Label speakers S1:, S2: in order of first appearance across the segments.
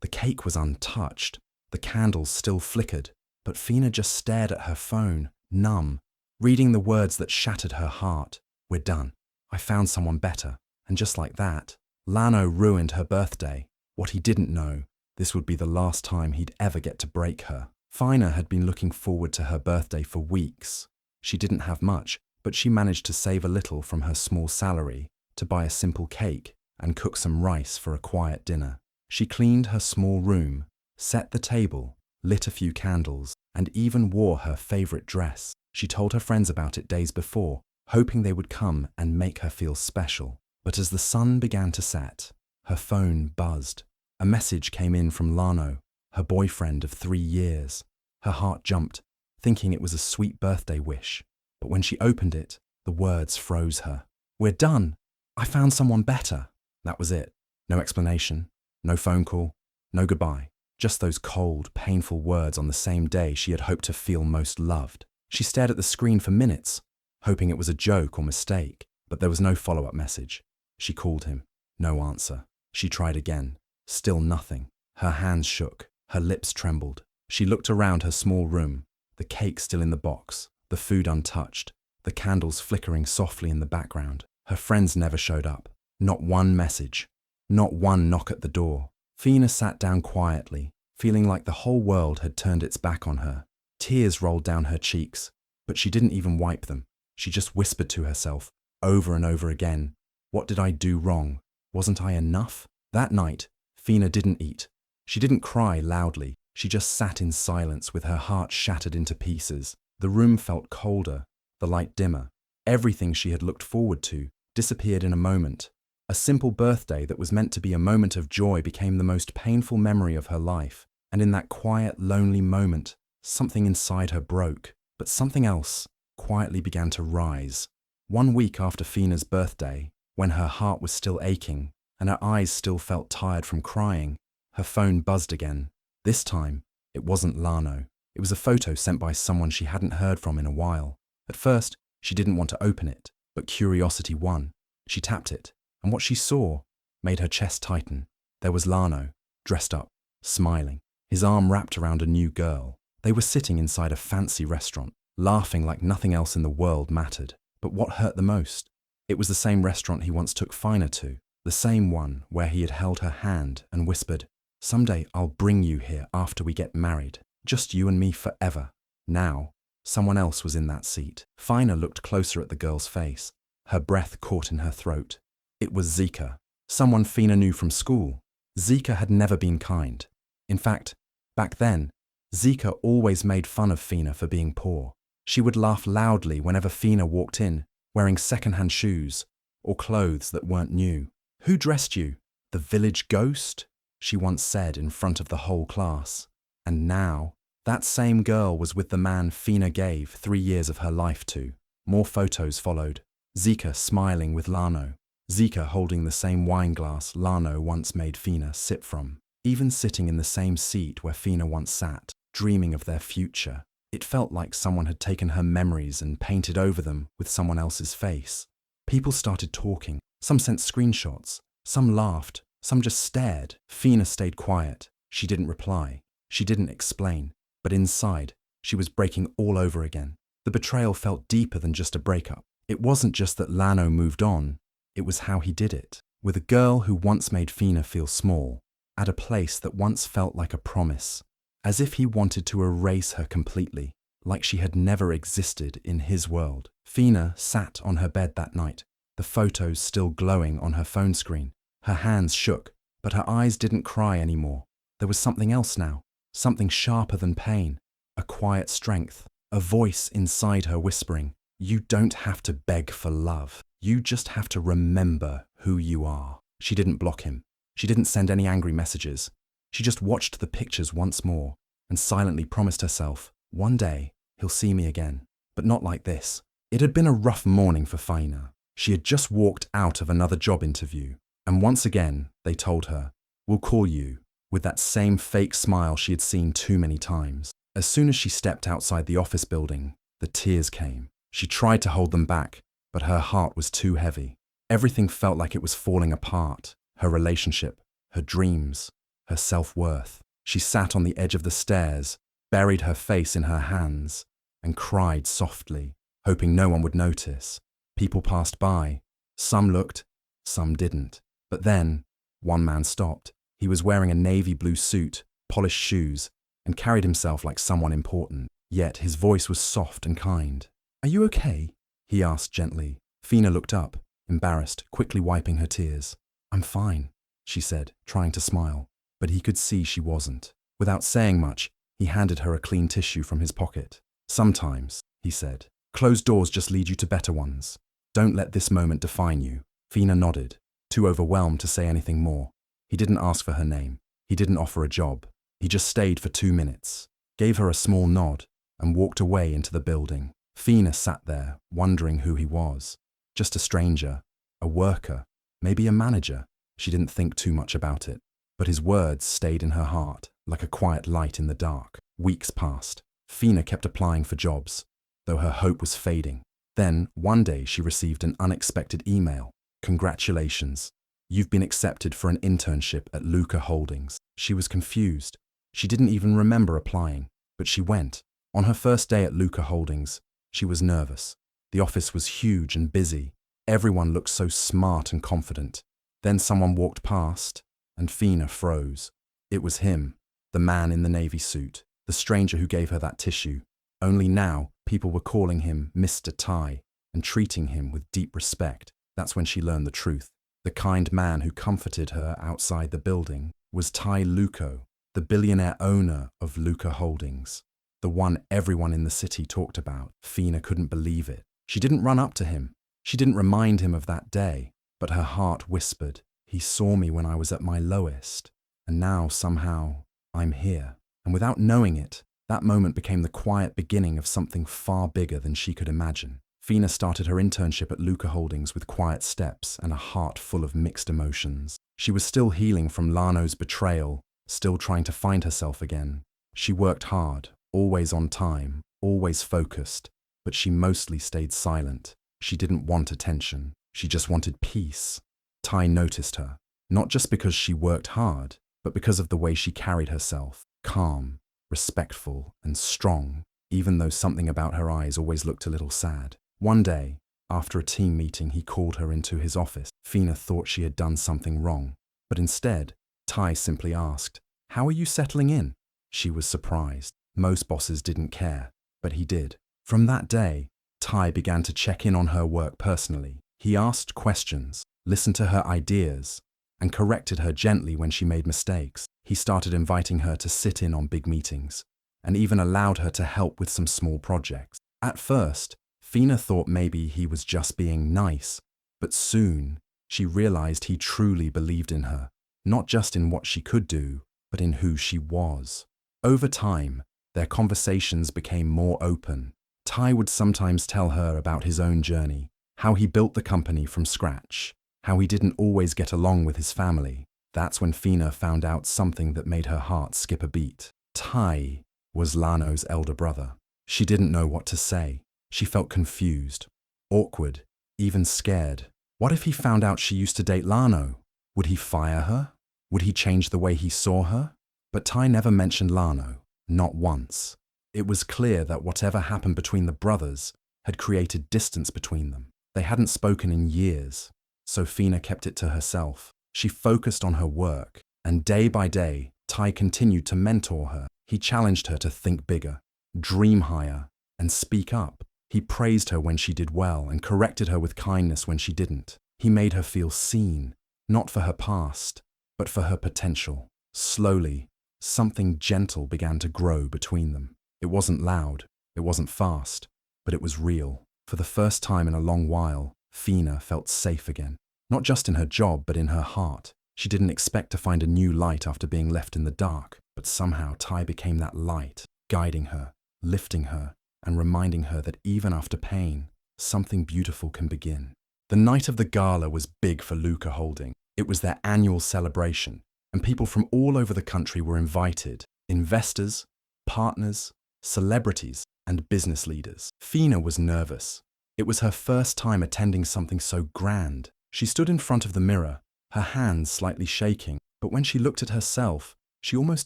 S1: The cake was untouched. The candles still flickered, but Fina just stared at her phone, numb, reading the words that shattered her heart. We're done. I found someone better. And just like that, Lano ruined her birthday. What he didn't know, this would be the last time he'd ever get to break her. Fina had been looking forward to her birthday for weeks. She didn't have much, but she managed to save a little from her small salary to buy a simple cake and cook some rice for a quiet dinner. She cleaned her small room, set the table, lit a few candles, and even wore her favorite dress. She told her friends about it days before, hoping they would come and make her feel special. But as the sun began to set, her phone buzzed. A message came in from Lano, her boyfriend of 3 years. Her heart jumped, thinking it was a sweet birthday wish. But when she opened it, the words froze her. We're done. I found someone better. That was it. No explanation, no phone call, no goodbye. Just those cold, painful words on the same day she had hoped to feel most loved. She stared at the screen for minutes, hoping it was a joke or mistake, but there was no follow-up message. She called him. No answer. She tried again. Still nothing. Her hands shook. Her lips trembled. She looked around her small room, the cake still in the box, the food untouched, the candles flickering softly in the background. Her friends never showed up. Not one message. Not one knock at the door. Fina sat down quietly, feeling like the whole world had turned its back on her. Tears rolled down her cheeks, but she didn't even wipe them. She just whispered to herself, over and over again, what did I do wrong? Wasn't I enough? That night, Fina didn't eat. She didn't cry loudly. She just sat in silence with her heart shattered into pieces. The room felt colder, the light dimmer. Everything she had looked forward to disappeared in a moment. A simple birthday that was meant to be a moment of joy became the most painful memory of her life. And in that quiet, lonely moment, something inside her broke. But something else quietly began to rise. 1 week after Fina's birthday, when her heart was still aching and her eyes still felt tired from crying, her phone buzzed again. This time, it wasn't Lano. It was a photo sent by someone she hadn't heard from in a while. At first, she didn't want to open it, but curiosity won. She tapped it, and what she saw made her chest tighten. There was Lano, dressed up, smiling, his arm wrapped around a new girl. They were sitting inside a fancy restaurant, laughing like nothing else in the world mattered. But what hurt the most? It was the same restaurant he once took Fina to, the same one where he had held her hand and whispered, "Someday I'll bring you here after we get married, just you and me forever." Now, someone else was in that seat. Fina looked closer at the girl's face, her breath caught in her throat. It was Zika, someone Fina knew from school. Zika had never been kind. In fact, back then, Zika always made fun of Fina for being poor. She would laugh loudly whenever Fina walked in, wearing second-hand shoes or clothes that weren't new. "Who dressed you? The village ghost?" she once said in front of the whole class. And now, that same girl was with the man Fina gave 3 years of her life to. More photos followed. Zika smiling with Lano. Zika holding the same wine glass Lano once made Fina sip from. Even sitting in the same seat where Fina once sat, dreaming of their future. It felt like someone had taken her memories and painted over them with someone else's face. People started talking. Some sent screenshots. Some laughed. Some just stared. Fina stayed quiet. She didn't reply. She didn't explain. But inside, she was breaking all over again. The betrayal felt deeper than just a breakup. It wasn't just that Lano moved on. It was how he did it. With a girl who once made Fina feel small, at a place that once felt like a promise. As if he wanted to erase her completely, like she had never existed in his world. Fina sat on her bed that night, the photos still glowing on her phone screen. Her hands shook, but her eyes didn't cry anymore. There was something else now, something sharper than pain, a quiet strength, a voice inside her whispering, "You don't have to beg for love. You just have to remember who you are." She didn't block him. She didn't send any angry messages. She just watched the pictures once more and silently promised herself, one day he'll see me again. But not like this. It had been a rough morning for Fina. She had just walked out of another job interview, and once again they told her, "We'll call you," with that same fake smile she had seen too many times. As soon as she stepped outside the office building, the tears came. She tried to hold them back, but her heart was too heavy. Everything felt like it was falling apart. Her relationship, her dreams, her self-worth. She sat on the edge of the stairs, buried her face in her hands, and cried softly, hoping no one would notice. People passed by. Some looked, some didn't. But then, one man stopped. He was wearing a navy blue suit, polished shoes, and carried himself like someone important. Yet his voice was soft and kind. "Are you okay?" he asked gently. Fina looked up, embarrassed, quickly wiping her tears. "I'm fine," she said, trying to smile. But he could see she wasn't. Without saying much, he handed her a clean tissue from his pocket. "Sometimes," he said, "closed doors just lead you to better ones. Don't let this moment define you." Fina nodded, too overwhelmed to say anything more. He didn't ask for her name. He didn't offer a job. He just stayed for 2 minutes, gave her a small nod, and walked away into the building. Fina sat there, wondering who he was. Just a stranger, a worker, maybe a manager. She didn't think too much about it. But his words stayed in her heart, like a quiet light in the dark. Weeks passed. Fina kept applying for jobs, though her hope was fading. Then, one day, she received an unexpected email. "Congratulations. You've been accepted for an internship at Luca Holdings." She was confused. She didn't even remember applying, but she went. On her first day at Luca Holdings, she was nervous. The office was huge and busy. Everyone looked so smart and confident. Then someone walked past, and Fina froze. It was him, the man in the navy suit, the stranger who gave her that tissue. Only now, people were calling him Mr. Tai and treating him with deep respect. That's when she learned the truth. The kind man who comforted her outside the building was Tai Luco, the billionaire owner of Luca Holdings, the one everyone in the city talked about. Fina couldn't believe it. She didn't run up to him. She didn't remind him of that day, but her heart whispered, "He saw me when I was at my lowest, and now somehow I'm here." And without knowing it, that moment became the quiet beginning of something far bigger than she could imagine. Fina started her internship at Luca Holdings with quiet steps and a heart full of mixed emotions. She was still healing from Lano's betrayal, still trying to find herself again. She worked hard, always on time, always focused, but she mostly stayed silent. She didn't want attention. She just wanted peace. Tai noticed her, not just because she worked hard, but because of the way she carried herself, calm, respectful, and strong, even though something about her eyes always looked a little sad. One day, after a team meeting, he called her into his office. Fina thought she had done something wrong, but instead, Tai simply asked, "How are you settling in?" She was surprised. Most bosses didn't care, but he did. From that day, Tai began to check in on her work personally. He asked questions, listened to her ideas, and corrected her gently when she made mistakes. He started inviting her to sit in on big meetings, and even allowed her to help with some small projects. At first, Fina thought maybe he was just being nice, but soon she realized he truly believed in her, not just in what she could do, but in who she was. Over time, their conversations became more open. Tai would sometimes tell her about his own journey, how he built the company from scratch, how he didn't always get along with his family. That's when Fina found out something that made her heart skip a beat. Tai was Lano's elder brother. She didn't know what to say. She felt confused, awkward, even scared. What if he found out she used to date Lano? Would he fire her? Would he change the way he saw her? But Tai never mentioned Lano, not once. It was clear that whatever happened between the brothers had created distance between them. They hadn't spoken in years, so Fina kept it to herself. She focused on her work, and day by day, Tai continued to mentor her. He challenged her to think bigger, dream higher, and speak up. He praised her when she did well and corrected her with kindness when she didn't. He made her feel seen, not for her past, but for her potential. Slowly, something gentle began to grow between them. It wasn't loud, it wasn't fast, but it was real. For the first time in a long while, Fina felt safe again. Not just in her job, but in her heart. She didn't expect to find a new light after being left in the dark, but somehow Tai became that light, guiding her, lifting her, and reminding her that even after pain, something beautiful can begin. The night of the gala was big for Luca Holding. It was their annual celebration, and people from all over the country were invited. Investors, partners, celebrities, and business leaders. Fina was nervous. It was her first time attending something so grand. She stood in front of the mirror, her hands slightly shaking, but when she looked at herself, She almost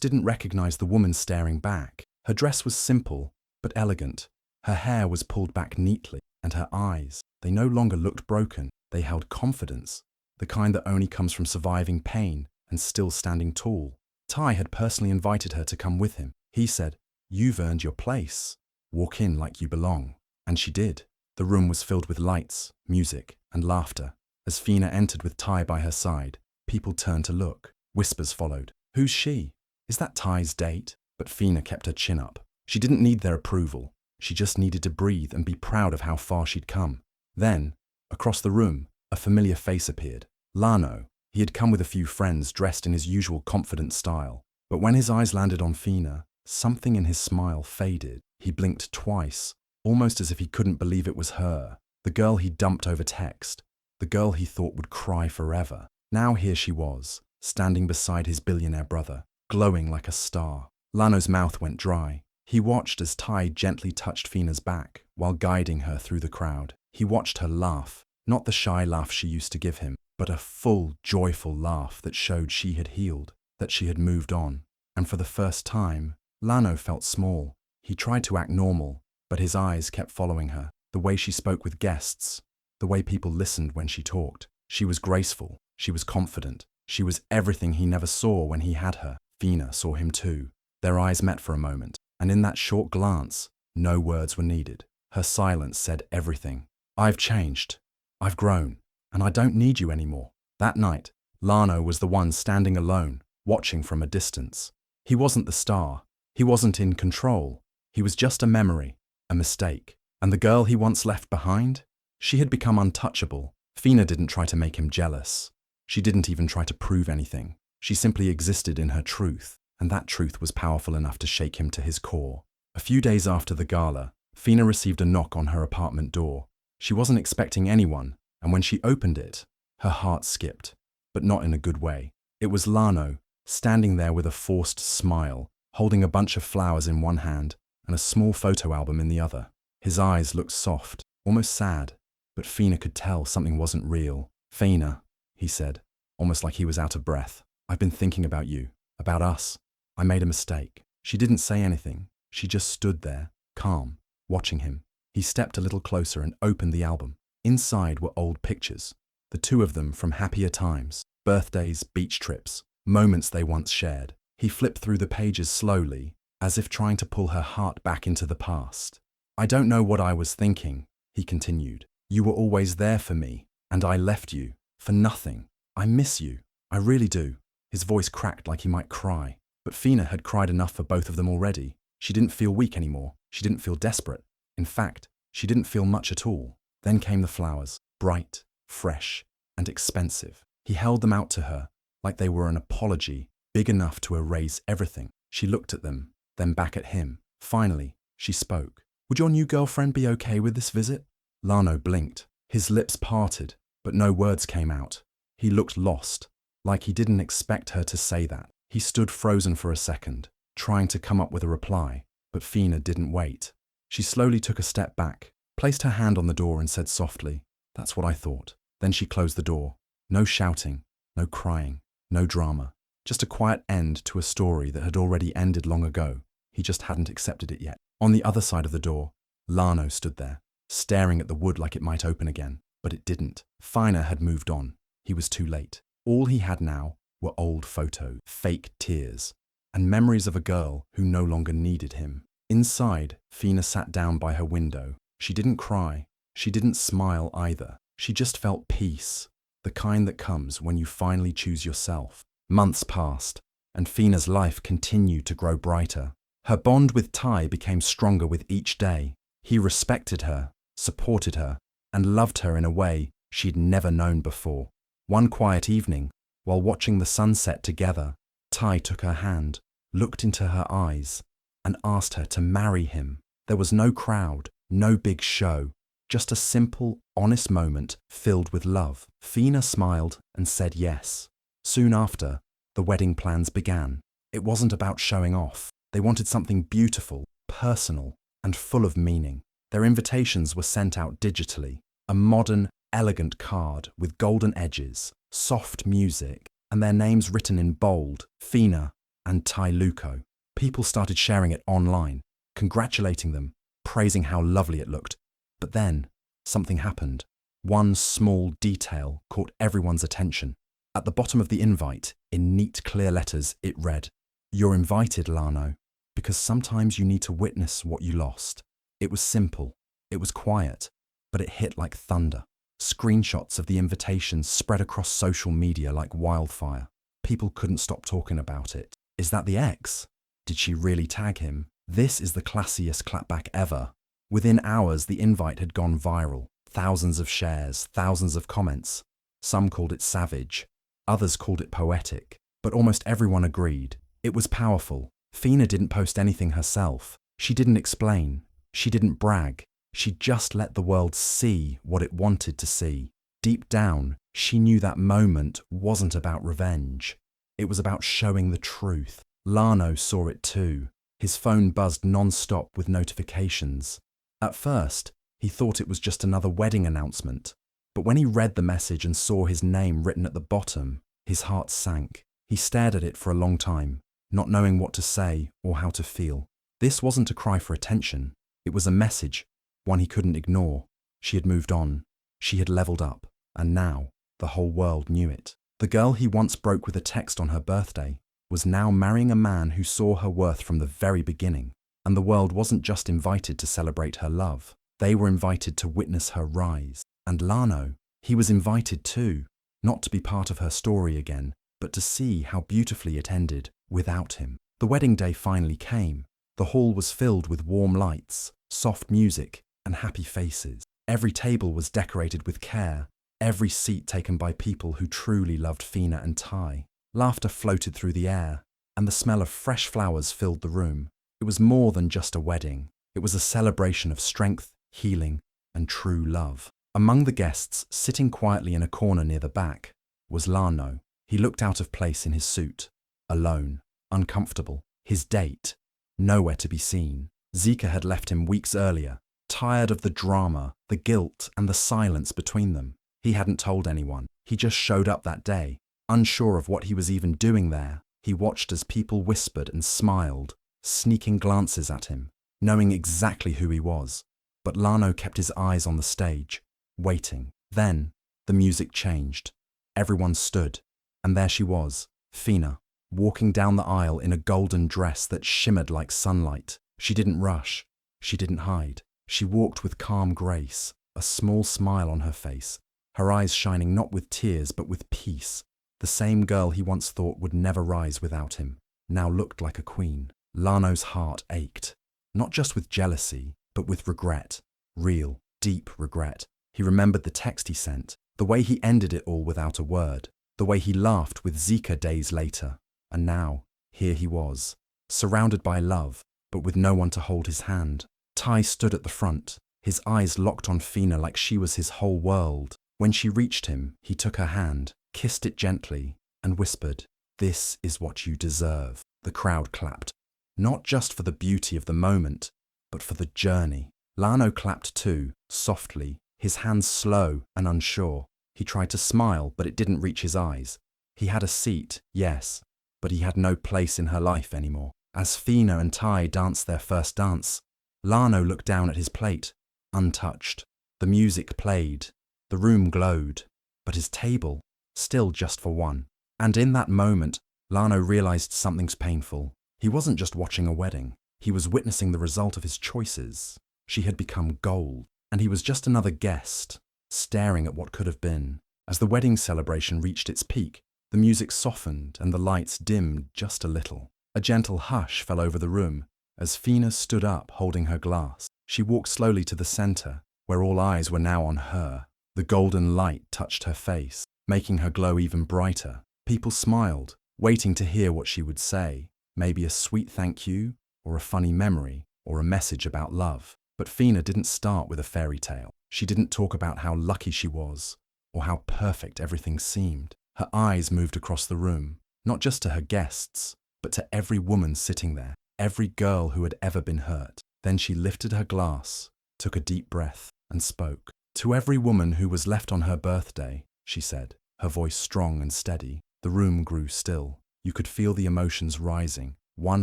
S1: didn't recognize the woman staring back. Her dress was simple, but elegant. Her hair was pulled back neatly, and her eyes, they no longer looked broken. They held confidence, the kind that only comes from surviving pain and still standing tall. Ty had personally invited her to come with him. He said, "You've earned your place. Walk in like you belong." And she did. The room was filled with lights, music, and laughter. As Fina entered with Ty by her side, people turned to look. Whispers followed. "Who's she? Is that Ty's date?" But Fina kept her chin up. She didn't need their approval. She just needed to breathe and be proud of how far she'd come. Then, across the room, a familiar face appeared. Lano. He had come with a few friends dressed in his usual confident style. But when his eyes landed on Fina, something in his smile faded. He blinked twice, almost as if he couldn't believe it was her. The girl he dumped over text. The girl he thought would cry forever. Now here she was, standing beside his billionaire brother, glowing like a star. Lano's mouth went dry. He watched as Ty gently touched Fina's back while guiding her through the crowd. He watched her laugh, not the shy laugh she used to give him, but a full, joyful laugh that showed she had healed, that she had moved on. And for the first time, Lano felt small. He tried to act normal, but his eyes kept following her. The way she spoke with guests, the way people listened when she talked. She was graceful, she was confident, she was everything he never saw when he had her. Fina saw him too. Their eyes met for a moment, and in that short glance, no words were needed. Her silence said everything. "I've changed, I've grown, and I don't need you anymore." That night, Lano was the one standing alone, watching from a distance. He wasn't the star, he wasn't in control, he was just a memory, a mistake. And the girl he once left behind? She had become untouchable. Fina didn't try to make him jealous. She didn't even try to prove anything. She simply existed in her truth, and that truth was powerful enough to shake him to his core. A few days after the gala, Fina received a knock on her apartment door. She wasn't expecting anyone, and when she opened it, her heart skipped, but not in a good way. It was Lano, standing there with a forced smile, holding a bunch of flowers in one hand and a small photo album in the other. His eyes looked soft, almost sad, but Fina could tell something wasn't real. "Fina," he said, almost like he was out of breath. "I've been thinking about you, about us. I made a mistake." She didn't say anything. She just stood there, calm, watching him. He stepped a little closer and opened the album. Inside were old pictures, the two of them from happier times, birthdays, beach trips, moments they once shared. He flipped through the pages slowly, as if trying to pull her heart back into the past. "I don't know what I was thinking," he continued. "You were always there for me, and I left you for nothing. I miss you. I really do." His voice cracked like he might cry. But Fina had cried enough for both of them already. She didn't feel weak anymore. She didn't feel desperate. In fact, she didn't feel much at all. Then came the flowers, bright, fresh, and expensive. He held them out to her, like they were an apology, big enough to erase everything. She looked at them, then back at him. Finally, she spoke. "Would your new girlfriend be okay with this visit?" Lano blinked. His lips parted, but no words came out. He looked lost, like he didn't expect her to say that. He stood frozen for a second, trying to come up with a reply, but Fina didn't wait. She slowly took a step back, placed her hand on the door and said softly, "That's what I thought." Then she closed the door. No shouting, no crying, no drama. Just a quiet end to a story that had already ended long ago. He just hadn't accepted it yet. On the other side of the door, Lano stood there, staring at the wood like it might open again. But it didn't. Fina had moved on. He was too late. All he had now were old photos, fake tears, and memories of a girl who no longer needed him. Inside, Fina sat down by her window. She didn't cry. She didn't smile either. She just felt peace, the kind that comes when you finally choose yourself. Months passed, and Fina's life continued to grow brighter. Her bond with Ty became stronger with each day. He respected her, supported her, and loved her in a way she'd never known before. One quiet evening, while watching the sunset together, Ty took her hand, looked into her eyes, and asked her to marry him. There was no crowd, no big show, just a simple, honest moment filled with love. Fina smiled and said yes. Soon after, the wedding plans began. It wasn't about showing off. They wanted something beautiful, personal, and full of meaning. Their invitations were sent out digitally, a modern, elegant card with golden edges, soft music, and their names written in bold, Fina and Tai Luko. People started sharing it online, congratulating them, praising how lovely it looked. But then, something happened. One small detail caught everyone's attention. At the bottom of the invite, in neat, clear letters, it read, "You're invited, Lano, because sometimes you need to witness what you lost." It was simple, it was quiet, but it hit like thunder. Screenshots of the invitation spread across social media like wildfire. People couldn't stop talking about it. Is that the ex? Did she really tag him? This is the classiest clapback ever. Within hours, the invite had gone viral. Thousands of shares, thousands of comments. Some called it savage, others called it poetic, but almost everyone agreed. It was powerful. Fina didn't post anything herself. She didn't explain. She didn't brag. She just let the world see what it wanted to see. Deep down, she knew that moment wasn't about revenge. It was about showing the truth. Lano saw it too. His phone buzzed non-stop with notifications. At first, he thought it was just another wedding announcement. But when he read the message and saw his name written at the bottom, his heart sank. He stared at it for a long time, not knowing what to say or how to feel. This wasn't a cry for attention. It was a message, one he couldn't ignore. She had moved on. She had leveled up. And now, the whole world knew it. The girl he once broke with a text on her birthday was now marrying a man who saw her worth from the very beginning. And the world wasn't just invited to celebrate her love. They were invited to witness her rise. And Lano, he was invited too, not to be part of her story again, but to see how beautifully it ended without him. The wedding day finally came. The hall was filled with warm lights, soft music, and happy faces. Every table was decorated with care, every seat taken by people who truly loved Fina and Tai. Laughter floated through the air, and the smell of fresh flowers filled the room. It was more than just a wedding. It was a celebration of strength, healing, and true love. Among the guests, sitting quietly in a corner near the back, was Lano. He looked out of place in his suit, alone, uncomfortable. His date, nowhere to be seen. Zika had left him weeks earlier, tired of the drama, the guilt, and the silence between them. He hadn't told anyone. He just showed up that day, unsure of what he was even doing there. He watched as people whispered and smiled, sneaking glances at him, knowing exactly who he was. But Lano kept his eyes on the stage, waiting. Then, the music changed. Everyone stood, and there she was, Fina, walking down the aisle in a golden dress that shimmered like sunlight. She didn't rush. She didn't hide. She walked with calm grace, a small smile on her face, her eyes shining not with tears but with peace. The same girl he once thought would never rise without him, now looked like a queen. Lano's heart ached, not just with jealousy, but with regret. Real, deep regret. He remembered the text he sent, the way he ended it all without a word, the way he laughed with Zika days later. And now, here he was, surrounded by love, but with no one to hold his hand. Tai stood at the front, his eyes locked on Fina like she was his whole world. When she reached him, he took her hand, kissed it gently, and whispered, "This is what you deserve." The crowd clapped, not just for the beauty of the moment, but for the journey. Lano clapped too, softly, his hands slow and unsure. He tried to smile, but it didn't reach his eyes. He had a seat, yes, but he had no place in her life anymore. As Fina and Tai danced their first dance, Lano looked down at his plate, untouched. The music played, the room glowed, but his table, still just for one. And in that moment, Lano realized something's painful. He wasn't just watching a wedding. He was witnessing the result of his choices. She had become gold, and he was just another guest, staring at what could have been. As the wedding celebration reached its peak, the music softened and the lights dimmed just a little. A gentle hush fell over the room as Fina stood up holding her glass. She walked slowly to the center, where all eyes were now on her. The golden light touched her face, making her glow even brighter. People smiled, waiting to hear what she would say. Maybe a sweet thank you, or a funny memory, or a message about love. But Fina didn't start with a fairy tale. She didn't talk about how lucky she was, or how perfect everything seemed. Her eyes moved across the room, not just to her guests, but to every woman sitting there, every girl who had ever been hurt. Then she lifted her glass, took a deep breath, and spoke. "To every woman who was left on her birthday," she said, her voice strong and steady. The room grew still. You could feel the emotions rising, one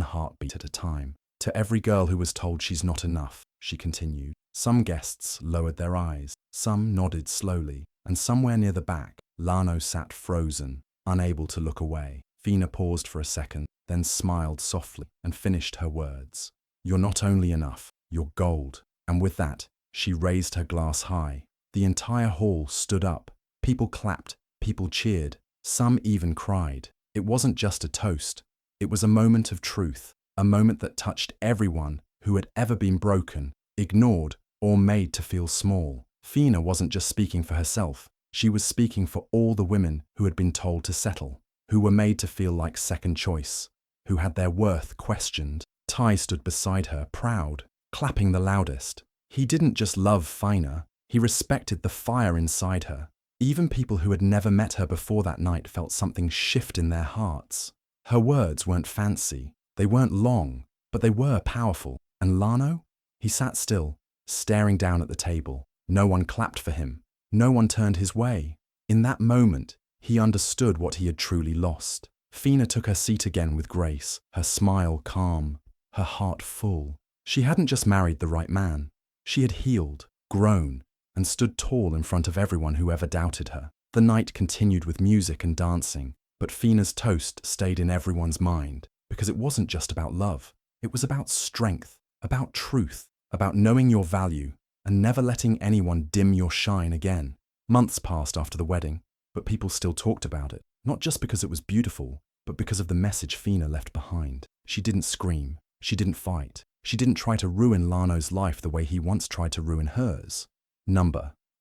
S1: heartbeat at a time. To every girl who was told she's not enough, she continued. Some guests lowered their eyes, some nodded slowly, and somewhere near the back, Lano sat frozen, unable to look away. Fina paused for a second, then smiled softly and finished her words. You're not only enough, you're gold. And with that, she raised her glass high. The entire hall stood up. People clapped, people cheered, some even cried. It wasn't just a toast. It was a moment of truth, a moment that touched everyone who had ever been broken, ignored, or made to feel small. Fina wasn't just speaking for herself. She was speaking for all the women who had been told to settle, who were made to feel like second choice, who had their worth questioned. Ty stood beside her, proud, clapping the loudest. He didn't just love Fina, he respected the fire inside her. Even people who had never met her before that night felt something shift in their hearts. Her words weren't fancy, they weren't long, but they were powerful. And Lano? He sat still, staring down at the table. No one clapped for him. No one turned his way. In that moment, he understood what he had truly lost. Fina took her seat again with grace, her smile calm, her heart full. She hadn't just married the right man. She had healed, grown, and stood tall in front of everyone who ever doubted her. The night continued with music and dancing, but Fina's toast stayed in everyone's mind, because it wasn't just about love. It was about strength, about truth, about knowing your value, and never letting anyone dim your shine again. Months passed after the wedding, but people still talked about it, not just because it was beautiful, but because of the message Fina left behind. She didn't scream, she didn't fight, she didn't try to ruin Lano's life the way he once tried to ruin hers.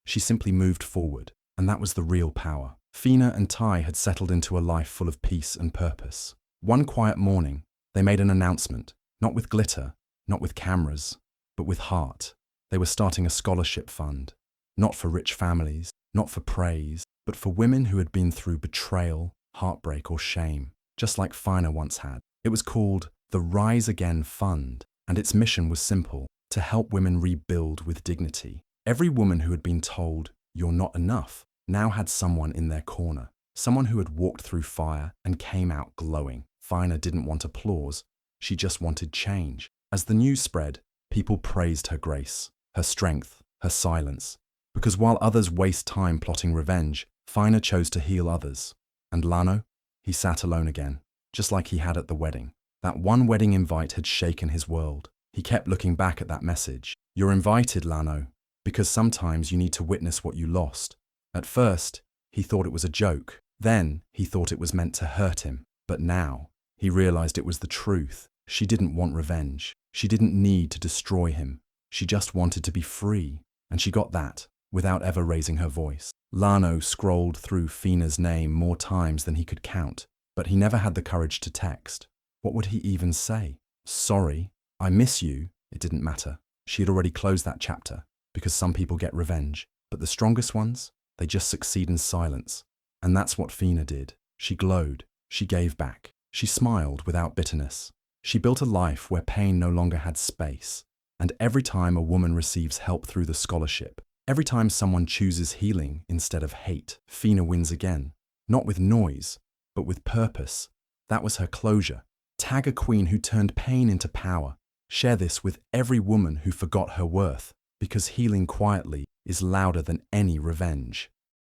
S1: She simply moved forward, and that was the real power. Fina and Ty had settled into a life full of peace and purpose. One quiet morning, they made an announcement, not with glitter, not with cameras, but with heart. They were starting a scholarship fund, not for rich families, not for praise, but for women who had been through betrayal, heartbreak, or shame, just like Fina once had. It was called the Rise Again Fund, and its mission was simple: to help women rebuild with dignity. Every woman who had been told, "You're not enough," now had someone in their corner, someone who had walked through fire and came out glowing. Fina didn't want applause, she just wanted change. As the news spread, people praised her grace, her strength, her silence. Because while others waste time plotting revenge, Fina chose to heal others. And Lano? He sat alone again, just like he had at the wedding. That one wedding invite had shaken his world. He kept looking back at that message. You're invited, Lano, because sometimes you need to witness what you lost. At first, he thought it was a joke. Then, he thought it was meant to hurt him. But now, he realized it was the truth. She didn't want revenge. She didn't need to destroy him. She just wanted to be free. And she got that, without ever raising her voice. Lano scrolled through Fina's name more times than he could count, but he never had the courage to text. What would he even say? Sorry, I miss you. It didn't matter. She had already closed that chapter, because some people get revenge, but the strongest ones, they just succeed in silence. And that's what Fina did. She glowed. She gave back. She smiled without bitterness. She built a life where pain no longer had space. And every time a woman receives help through the scholarship, every time someone chooses healing instead of hate, Fina wins again. Not with noise, but with purpose. That was her closure. Tag a queen who turned pain into power. Share this with every woman who forgot her worth, because healing quietly is louder than any revenge.